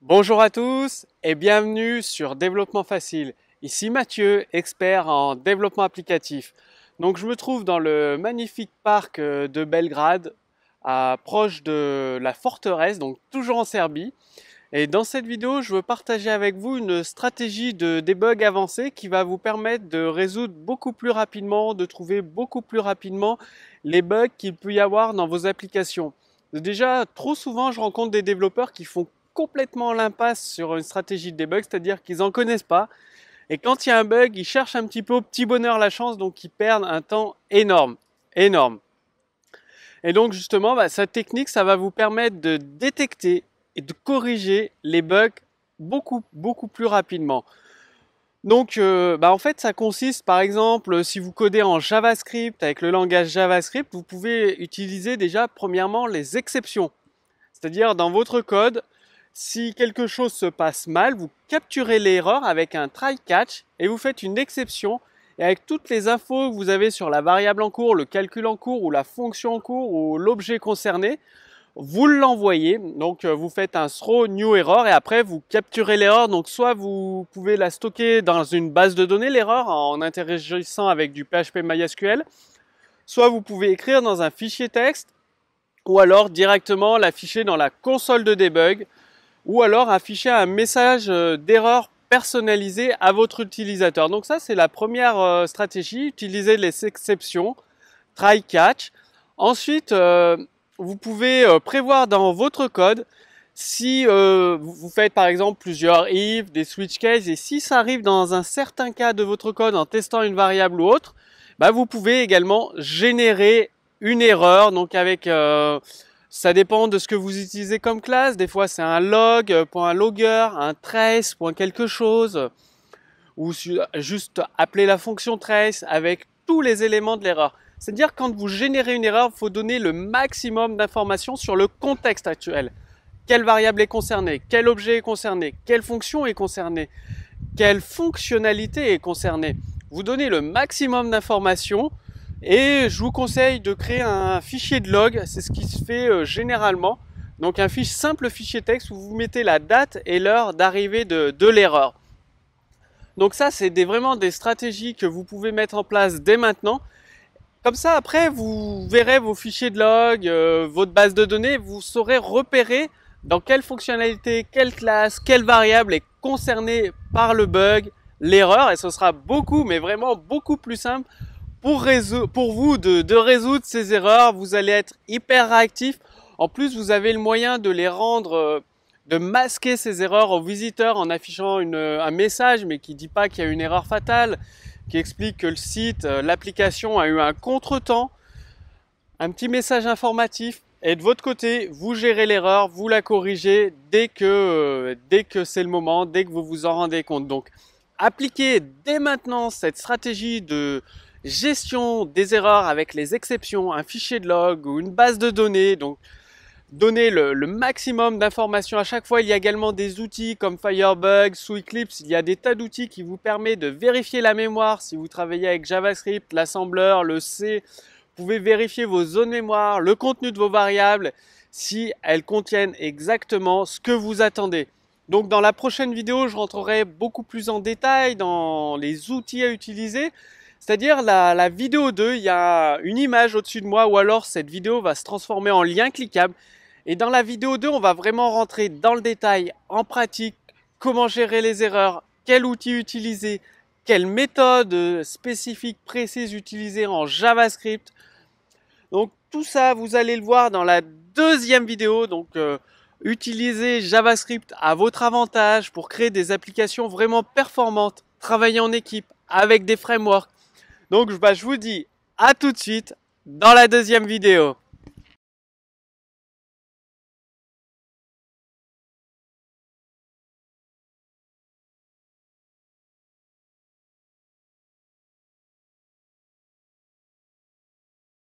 Bonjour à tous et bienvenue sur Développement Facile. Ici Mathieu, expert en développement applicatif. Donc je me trouve dans le magnifique parc de Belgrade, proche de la forteresse, donc toujours en Serbie. Et dans cette vidéo, je veux partager avec vous une stratégie de debug avancée qui va vous permettre de résoudre beaucoup plus rapidement, de trouver beaucoup plus rapidement les bugs qu'il peut y avoir dans vos applications. Déjà, trop souvent, je rencontre des développeurs qui font complètement l'impasse sur une stratégie de debug, c'est-à-dire qu'ils n'en connaissent pas. Et quand il y a un bug, ils cherchent un petit peu au petit bonheur la chance, donc ils perdent un temps énorme, énorme. Et donc justement, cette technique, ça va vous permettre de détecter et de corriger les bugs beaucoup plus rapidement. Donc en fait, ça consiste par exemple, si vous codez en JavaScript avec le langage JavaScript, vous pouvez utiliser déjà premièrement les exceptions. C'est-à-dire dans votre code, si quelque chose se passe mal, vous capturez l'erreur avec un try catch et vous faites une exception. Et avec toutes les infos que vous avez sur la variable en cours, le calcul en cours ou la fonction en cours ou l'objet concerné, vous l'envoyez. Donc vous faites un throw new error et après vous capturez l'erreur. Donc soit vous pouvez la stocker dans une base de données, l'erreur, en interagissant avec du PHP MySQL, soit vous pouvez écrire dans un fichier texte ou alors directement l'afficher dans la console de debug, ou alors afficher un message d'erreur personnalisé à votre utilisateur. Donc ça, c'est la première stratégie, utiliser les exceptions, try catch. Ensuite, vous pouvez prévoir dans votre code, si vous faites par exemple plusieurs if, des switch cases, et si ça arrive dans un certain cas de votre code en testant une variable ou autre, vous pouvez également générer une erreur, donc avec ça dépend de ce que vous utilisez comme classe. Des fois, c'est un log, point logger, un trace, point quelque chose, ou juste appeler la fonction trace avec tous les éléments de l'erreur. C'est-à-dire quand vous générez une erreur, il faut donner le maximum d'informations sur le contexte actuel. Quelle variable est concernée? Quel objet est concerné? Quelle fonction est concernée? Quelle fonctionnalité est concernée? Vous donnez le maximum d'informations. Et je vous conseille de créer un fichier de log, c'est ce qui se fait généralement. Donc un simple fichier texte où vous mettez la date et l'heure d'arrivée de l'erreur. Donc ça, c'est vraiment des stratégies que vous pouvez mettre en place dès maintenant. Comme ça, après, vous verrez vos fichiers de log, votre base de données, vous saurez repérer dans quelle fonctionnalité, quelle classe, quelle variable est concernée par le bug, l'erreur, et ce sera beaucoup, mais vraiment beaucoup plus simple pour vous de résoudre ces erreurs. Vous allez être hyper réactif. En plus, vous avez le moyen de les rendre, de masquer ces erreurs aux visiteurs en affichant un message, mais qui ne dit pas qu'il y a une erreur fatale, qui explique que le site, l'application a eu un contretemps, un petit message informatif. Et de votre côté, vous gérez l'erreur, vous la corrigez dès que c'est le moment, dès que vous vous en rendez compte. Donc, appliquez dès maintenant cette stratégie de gestion des erreurs avec les exceptions, un fichier de log ou une base de données. Donc, donnez le maximum d'informations à chaque fois. Il y a également des outils comme Firebug, sous Eclipse. Il y a des tas d'outils qui vous permettent de vérifier la mémoire. Si vous travaillez avec JavaScript, l'assembleur, le C, vous pouvez vérifier vos zones mémoire, le contenu de vos variables, si elles contiennent exactement ce que vous attendez. Donc dans la prochaine vidéo, je rentrerai beaucoup plus en détail dans les outils à utiliser. C'est-à-dire la vidéo 2, il y a une image au-dessus de moi, ou alors cette vidéo va se transformer en lien cliquable. Et dans la vidéo 2, on va vraiment rentrer dans le détail, en pratique, comment gérer les erreurs, quel outil utiliser, quelle méthode spécifique précise utiliser en JavaScript. Donc tout ça, vous allez le voir dans la deuxième vidéo. Donc utilisez JavaScript à votre avantage pour créer des applications vraiment performantes, travailler en équipe avec des frameworks. Donc je vous dis à tout de suite dans la deuxième vidéo.